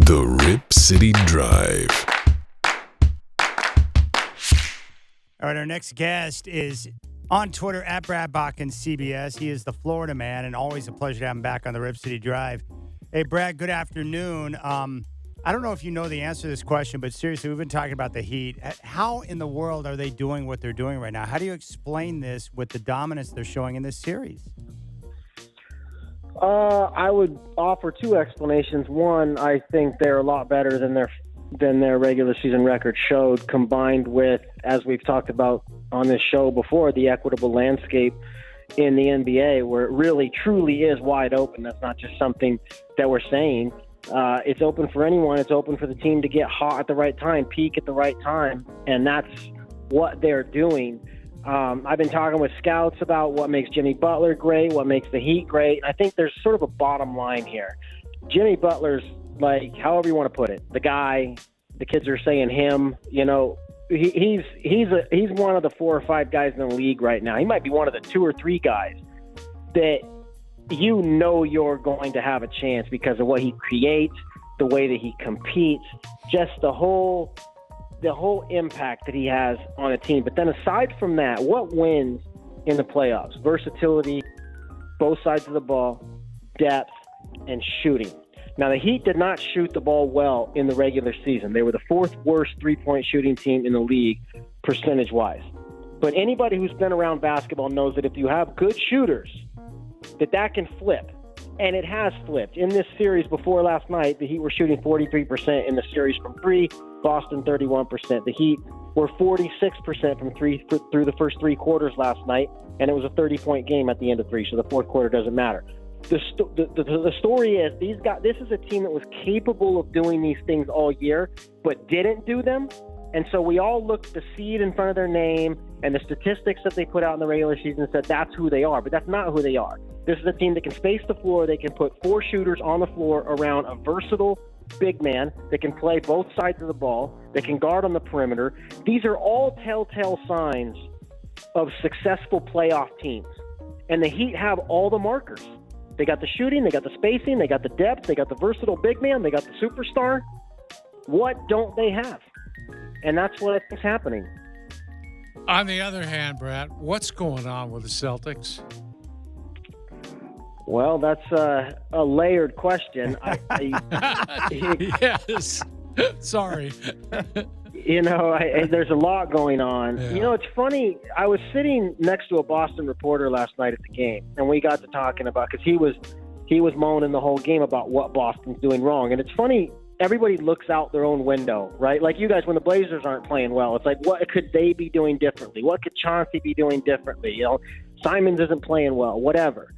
The Rip City Drive. All right, our next guest is on Twitter at Botkin of CBS. He is the Florida man, and always a pleasure to have him back on the Rip City Drive. Hey, Brad, good afternoon. I don't know if you know the answer to this question, but seriously, we've been talking about the Heat. How in the world are they doing what they're doing right now? How do you explain this with the dominance they're showing in this series? I would offer two explanations. One, I think they're a lot better than their regular season record showed, combined with, as we've talked about on this show before, the equitable landscape in the NBA, where it really truly is wide open. That's not just something that we're saying. It's open for anyone. It's open for the team to get hot at the right time, peak at the right time, and that's what they're doing. I've been talking with scouts about what makes Jimmy Butler great, what makes the Heat great. I think there's sort of a bottom line here. Jimmy Butler's, like, however you want to put it, the guy, the kids are saying him, you know, he's one of the 4 or 5 guys in the league right now. He might be one of the 2 or 3 guys that you know you're going to have a chance because of what he creates, the way that he competes, just the whole impact that he has on a team. But then aside from that, what wins in the playoffs? Versatility, both sides of the ball, depth, and shooting. Now, the Heat did not shoot the ball well in the regular season. They were the 4th worst three-point shooting team in the league percentage-wise. But anybody who's been around basketball knows that if you have good shooters, that can flip. And it has flipped. In this series before last night, the Heat were shooting 43% in the series from 3, Boston 31%. The Heat were 46% from 3 through the first 3 quarters last night, and it was a 30-point game at the end of 3, so the fourth quarter doesn't matter. The story is this is a team that was capable of doing these things all year, but didn't do them. And so we all looked at the seed in front of their name and the statistics that they put out in the regular season and said that's who they are, but that's not who they are. This is a team that can space the floor. They can put 4 shooters on the floor around a versatile big man that can play both sides of the ball, that can guard on the perimeter. These are all telltale signs of successful playoff teams. And the Heat have all the markers. They got the shooting, they got the spacing, they got the depth, they got the versatile big man, they got the superstar. What don't they have? And that's what I think's happening. On the other hand, Brad, what's going on with the Celtics? Well, that's a layered question. Yes. Sorry. There's a lot going on. Yeah. You know, it's funny. I was sitting next to a Boston reporter last night at the game, and we got to talking about, because he was moaning the whole game about what Boston's doing wrong. And it's funny, everybody looks out their own window, right? Like you guys, when the Blazers aren't playing well, it's like, what could they be doing differently? What could Chauncey be doing differently? You know, Simons isn't playing well, whatever.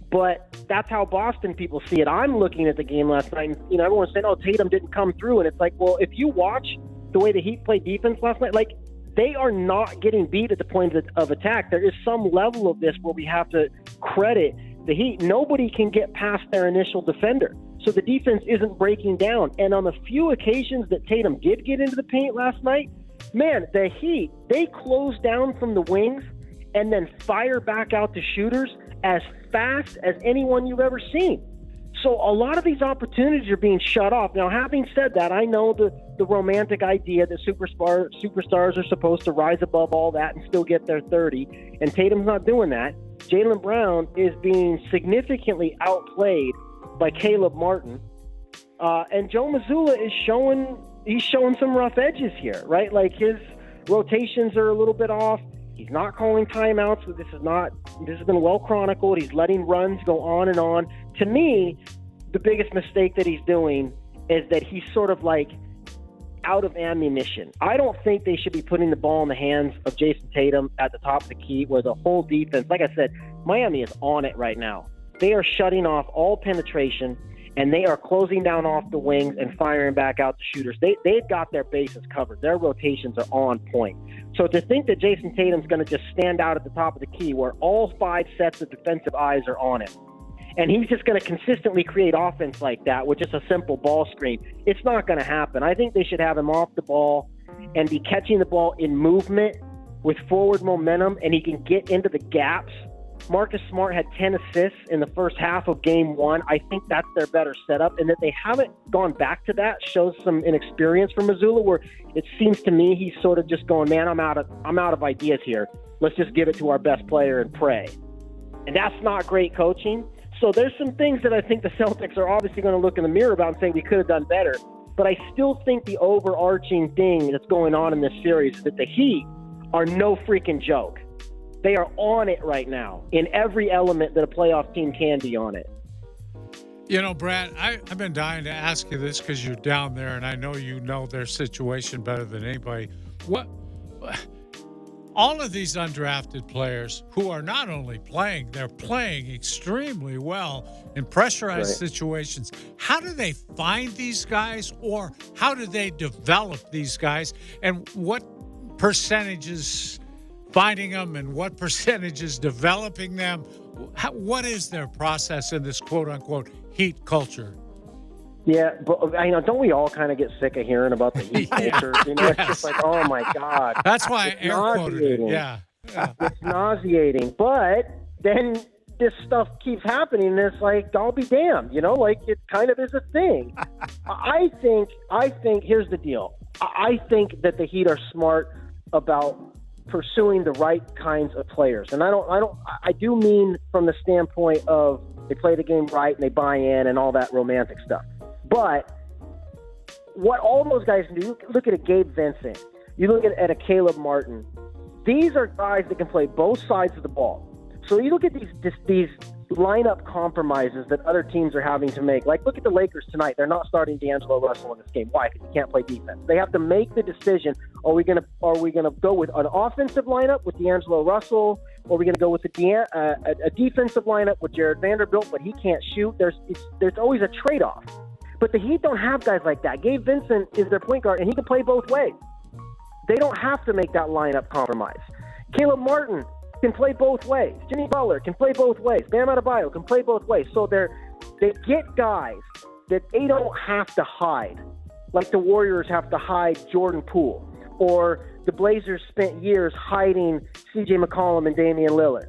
But that's how Boston people see it. I'm looking at the game last night, and you know, everyone's saying, "Oh, Tatum didn't come through," and it's like, well, if you watch the way the Heat played defense last night, like, they are not getting beat at the point of attack. There is some level of this where we have to credit the Heat. Nobody can get past their initial defender, so the defense isn't breaking down. And on the few occasions that Tatum did get into the paint last night, man, the Heat, they close down from the wings and then fire back out to shooters as fast as anyone you've ever seen. So a lot of these opportunities are being shut off. Now, having said that, I know the romantic idea that superstars are supposed to rise above all that and still get their 30, and Tatum's not doing that. Jaylen Brown is being significantly outplayed by Caleb Martin, and Joe Mazzulla is showing some rough edges here, right? Like, his rotations are a little bit off. He's not calling timeouts. This has been well chronicled. He's letting runs go on and on. To me, the biggest mistake that he's doing is that he's sort of like out of ammunition. I don't think they should be putting the ball in the hands of Jason Tatum at the top of the key, where the whole defense, like I said, Miami is on it right now. They are shutting off all penetration, and they are closing down off the wings and firing back out the shooters. They've got their bases covered. Their rotations are on point. So to think that Jason Tatum's going to just stand out at the top of the key where all 5 sets of defensive eyes are on him, and he's just going to consistently create offense like that with just a simple ball screen, it's not going to happen. I think they should have him off the ball and be catching the ball in movement with forward momentum, and he can get into the gaps Marcus Smart had 10 assists in the first half of game 1. I think that's their better setup, and that they haven't gone back to that shows some inexperience from Missoula, where it seems to me he's sort of just going, man, I'm out of ideas here. Let's just give it to our best player and pray. And that's not great coaching. So there's some things that I think the Celtics are obviously going to look in the mirror about and say we could have done better. But I still think the overarching thing that's going on in this series is that the Heat are no freaking joke. They are on it right now in every element that a playoff team can be on it. You know, Brad, I've been dying to ask you this because you're down there, and I know you know their situation better than anybody. All of these undrafted players who are not only playing, they're playing extremely well in pressurized situations. How do they find these guys, or how do they develop these guys? And what percentages finding them and what percentages developing them? What is their process in this quote-unquote Heat culture? Yeah, but don't we all kind of get sick of hearing about the Heat culture? It's just like, oh my God. That's why I air quoted it. Yeah. It's nauseating. But then this stuff keeps happening, and it's like, I'll be damned, it kind of is a thing. I think here's the deal. I think that the Heat are smart about pursuing the right kinds of players. And I do mean from the standpoint of they play the game right and they buy in and all that romantic stuff. But what all those guys do, look at a Gabe Vincent, you look at a Caleb Martin. These are guys that can play both sides of the ball. So you look at these lineup compromises that other teams are having to make. Like, look at the Lakers tonight. They're not starting D'Angelo Russell in this game. Why? Because he can't play defense. They have to make the decision: are we going to go with an offensive lineup with D'Angelo Russell, or are we going to go with a defensive lineup with Jared Vanderbilt, but he can't shoot? There's always a trade-off. But the Heat don't have guys like that. Gabe Vincent is their point guard, and he can play both ways. They don't have to make that lineup compromise. Caleb Martin can play both ways. Jimmy Butler can play both ways. Bam Adebayo can play both ways. So they get guys that they don't have to hide, like the Warriors have to hide Jordan Poole, or the Blazers spent years hiding C.J. McCollum and Damian Lillard.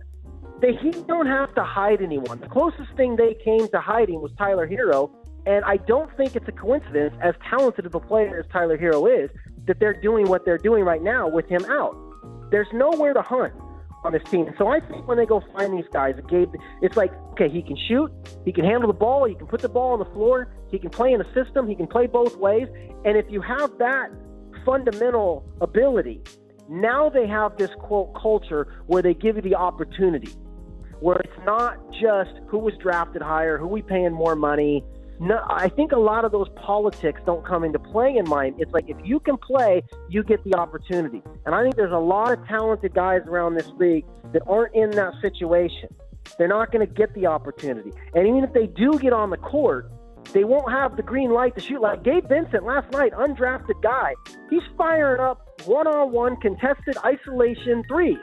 The Heat don't have to hide anyone. The closest thing they came to hiding was Tyler Hero, and I don't think it's a coincidence, as talented of a player as Tyler Hero is, that they're doing what they're doing right now with him out. There's nowhere to hunt on this team. So I think when they go find these guys, it's like, okay, he can shoot, he can handle the ball, he can put the ball on the floor, he can play in a system, he can play both ways. And if you have that fundamental ability, now they have this, quote, culture where they give you the opportunity, where it's not just who was drafted higher, who we paying more money. No, I think a lot of those politics don't come into play in mine. It's like, if you can play, you get the opportunity. And I think there's a lot of talented guys around this league that aren't in that situation. They're not going to get the opportunity. And even if they do get on the court, they won't have the green light to shoot. Like Gabe Vincent last night, undrafted guy, he's firing up one-on-one contested isolation threes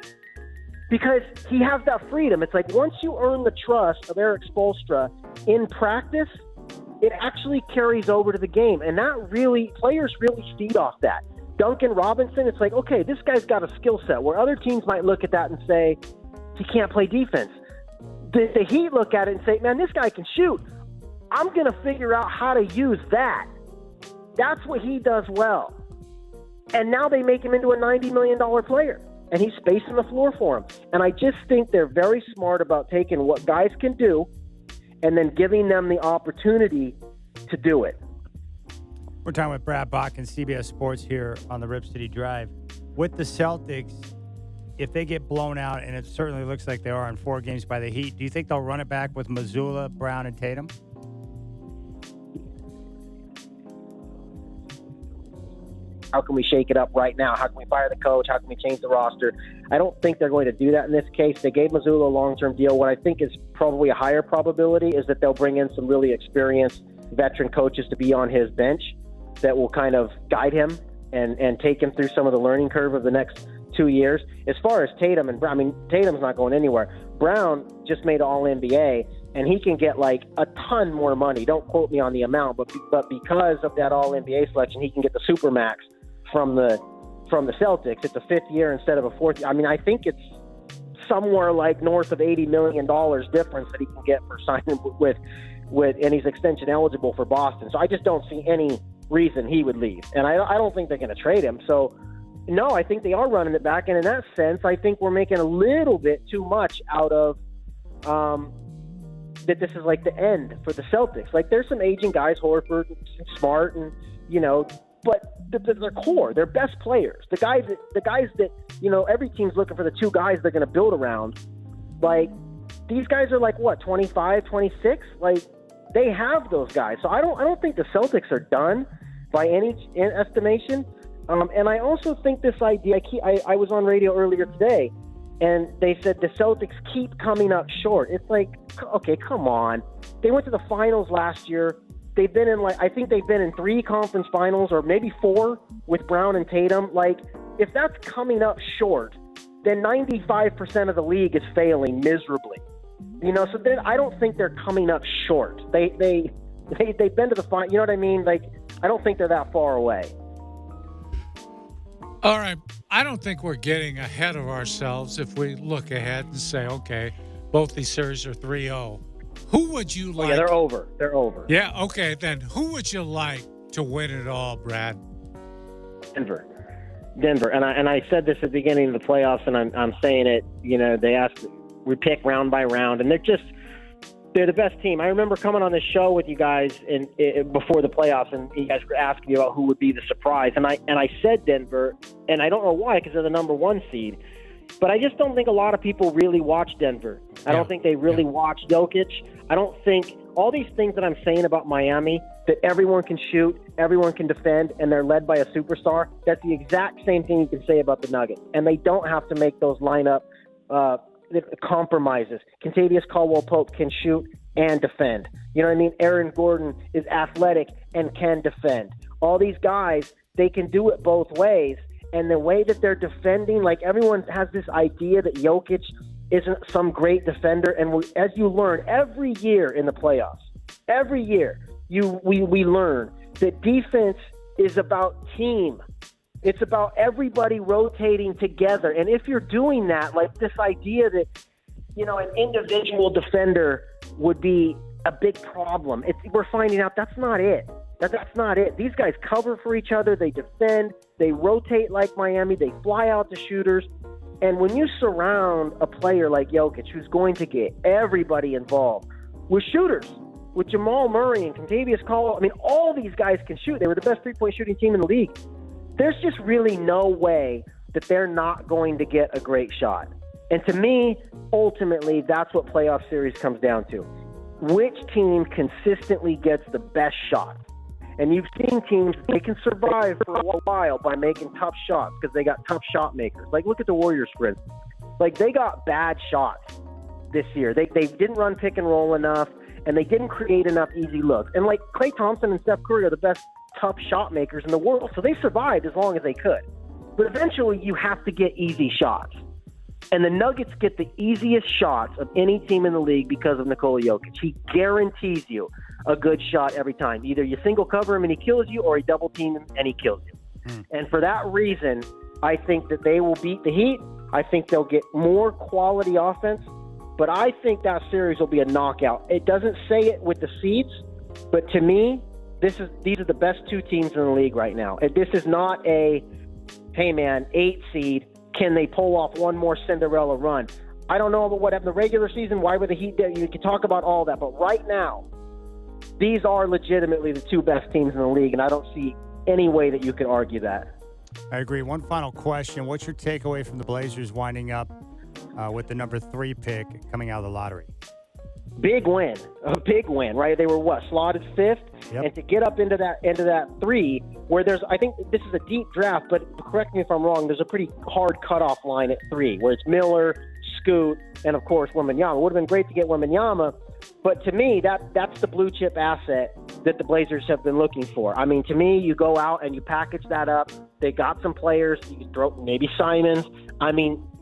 because he has that freedom. It's like, once you earn the trust of Eric Spoelstra in practice, it actually carries over to the game. And players really feed off that. Duncan Robinson, it's like, okay, this guy's got a skill set, where other teams might look at that and say, he can't play defense. The Heat look at it and say, man, this guy can shoot. I'm going to figure out how to use that. That's what he does well. And now they make him into a $90 million player, and he's spacing the floor for him. And I just think they're very smart about taking what guys can do and then giving them the opportunity to do it. We're talking with Brad Botkin, CBS Sports, here on the Rip City Drive. With the Celtics, if they get blown out, and it certainly looks like they are in 4 games by the Heat, do you think they'll run it back with Mazzulla, Brown, and Tatum? How can we shake it up right now? How can we fire the coach? How can we change the roster? I don't think they're going to do that in this case. They gave Mazzulla a long-term deal. What I think is probably a higher probability is that they'll bring in some really experienced veteran coaches to be on his bench that will kind of guide him and take him through some of the learning curve of the next 2 years. As far as Tatum and Brown, I mean, Tatum's not going anywhere. Brown just made All-NBA, and he can get like a ton more money. Don't quote me on the amount, but because of that All-NBA selection, he can get the Supermax from the Celtics. It's a 5th year instead of a 4th year. I mean, I think it's somewhere like north of $80 million difference that he can get for signing with, and he's extension eligible for Boston. So I just don't see any reason he would leave. And I don't think they're going to trade him. So, no, I think they are running it back. And in that sense, I think we're making a little bit too much out of that this is like the end for the Celtics. Like, there's some aging guys, Horford and Smart, and, but their core, their best players, the guys that, every team's looking for the two guys they're going to build around. Like, these guys are like, what, 25, 26? Like, they have those guys. So I don't think the Celtics are done by any estimation. And I also think this idea, I was on radio earlier today, and they said the Celtics keep coming up short. It's like, okay, come on. They went to the finals last year. They've been in I think they've been in 3 conference finals, or maybe 4 with Brown and Tatum. Like, if that's coming up short, then 95% of the league is failing miserably. So then I don't think they're coming up short. They've been to the final. You know what I mean? Like, I don't think they're that far away. All right. I don't think we're getting ahead of ourselves if we look ahead and say, okay, both these series are 3-0. Who would you like? Yeah, they're over. They're over. Yeah, okay. Then who would you like to win it all, Brad? Denver. And I said this at the beginning of the playoffs, and I'm saying it. They asked, we pick round by round, and they're the best team. I remember coming on this show with you guys before the playoffs, and you guys were asking me about who would be the surprise. And I said Denver, and I don't know why, because they're the number 1 seed. But I just don't think a lot of people really watch Denver. I don't think they really watch Jokic. I don't think all these things that I'm saying about Miami, that everyone can shoot, everyone can defend, and they're led by a superstar, that's the exact same thing you can say about the Nuggets. And they don't have to make those lineup compromises. Kentavious Caldwell-Pope can shoot and defend. You know what I mean? Aaron Gordon is athletic and can defend. All these guys, they can do it both ways. And the way that they're defending, like, everyone has this idea that Jokic isn't some great defender. And as you learn every year in the playoffs, every year we learn that defense is about team. It's about everybody rotating together. And if you're doing that, like this idea that, an individual defender would be a big problem, we're finding out that's not it. That's not it. These guys cover for each other. They defend. They rotate like Miami. They fly out to shooters. And when you surround a player like Jokic, who's going to get everybody involved with shooters, with Jamal Murray and Kentavious Caldwell, all these guys can shoot. They were the best three-point shooting team in the league. There's just really no way that they're not going to get a great shot. And to me, ultimately, that's what playoff series comes down to. Which team consistently gets the best shot? And you've seen teams, they can survive for a while by making tough shots because they got tough shot makers. Like, look at the Warriors, for instance. Like, they got bad shots this year. They didn't run pick and roll enough, and they didn't create enough easy looks. And, like, Klay Thompson and Steph Curry are the best tough shot makers in the world, so they survived as long as they could. But eventually, you have to get easy shots. And the Nuggets get the easiest shots of any team in the league because of Nikola Jokic. He guarantees you a good shot every time. Either you single cover him and he kills you, or he double team him and he kills you. And for that reason, I think that they will beat the Heat. I think they'll get more quality offense, but I think that series will be a knockout. It doesn't say it with the seeds, but to me, these are the best 2 teams in the league right now. And this is not a, hey man, 8 seed. Can they pull off one more Cinderella run? I don't know about what happened in the regular season. Why were the Heat there? You can talk about all that. But right now, these are legitimately the 2 best teams in the league, and I don't see any way that you can argue that. I agree. One final question. What's your takeaway from the Blazers winding up with the number 3 pick coming out of the lottery? Big win. A big win, right? They were, slotted 5th? Yep. And to get up into that 3, where I think this is a deep draft, but correct me if I'm wrong, there's a pretty hard cutoff line at 3, where it's Miller, Scoot, and, of course, Wembanyama. It would have been great to get Wembanyama, but to me, that's the blue-chip asset that the Blazers have been looking for. To me, you go out and you package that up. They got some players. You can throw maybe Simons.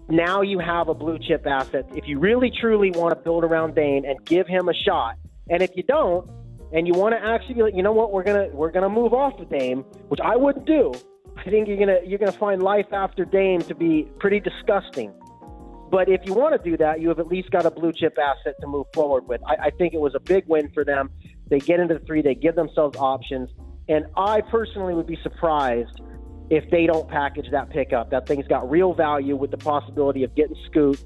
Now you have a blue-chip asset. If you really, truly want to build around Dame and give him a shot, and if you don't, and you want to actually be like, you know what, we're gonna move off of Dame, which I wouldn't do. I think you're gonna find life after Dame to be pretty disgusting. But if you want to do that, you have at least got a blue chip asset to move forward with. I think it was a big win for them. They get into the 3, they give themselves options. And I personally would be surprised if they don't package that pickup. That thing's got real value with the possibility of getting Scoot.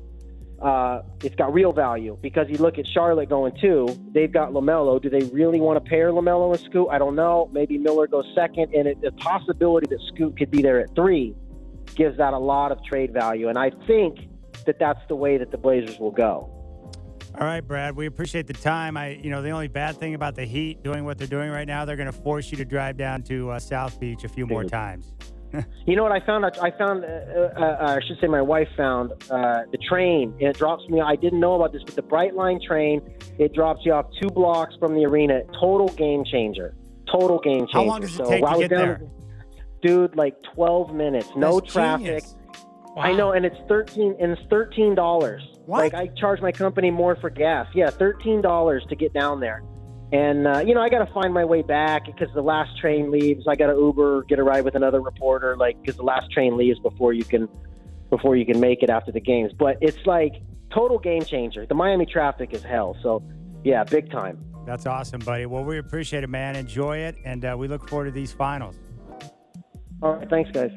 It's got real value because you look at Charlotte going 2. They've got LaMelo. Do they really want to pair LaMelo and Scoot? I don't know. Maybe Miller goes second, and the possibility that Scoot could be there at 3 gives that a lot of trade value. And I think that that's the way that the Blazers will go. All right, Brad, we appreciate the time. The only bad thing about the Heat doing what they're doing right now, they're going to force you to drive down to South Beach a few more times. You know what I found? I should say my wife found the train. And it drops me. I didn't know about this, but the Brightline train, it drops you off 2 blocks from the arena. Total game changer. Total game changer. How long does it take to get there? Dude, like 12 minutes. No That's traffic. genius. Wow. I know, and it's $13. What? Like I charge my company more for gas. Yeah, $13 to get down there. And, I got to find my way back because the last train leaves. I got to Uber, get a ride with another reporter, because the last train leaves before you can make it after the games. But it's like total game changer. The Miami traffic is hell. So, yeah, big time. That's awesome, buddy. Well, we appreciate it, man. Enjoy it, and we look forward to these finals. All right, thanks, guys.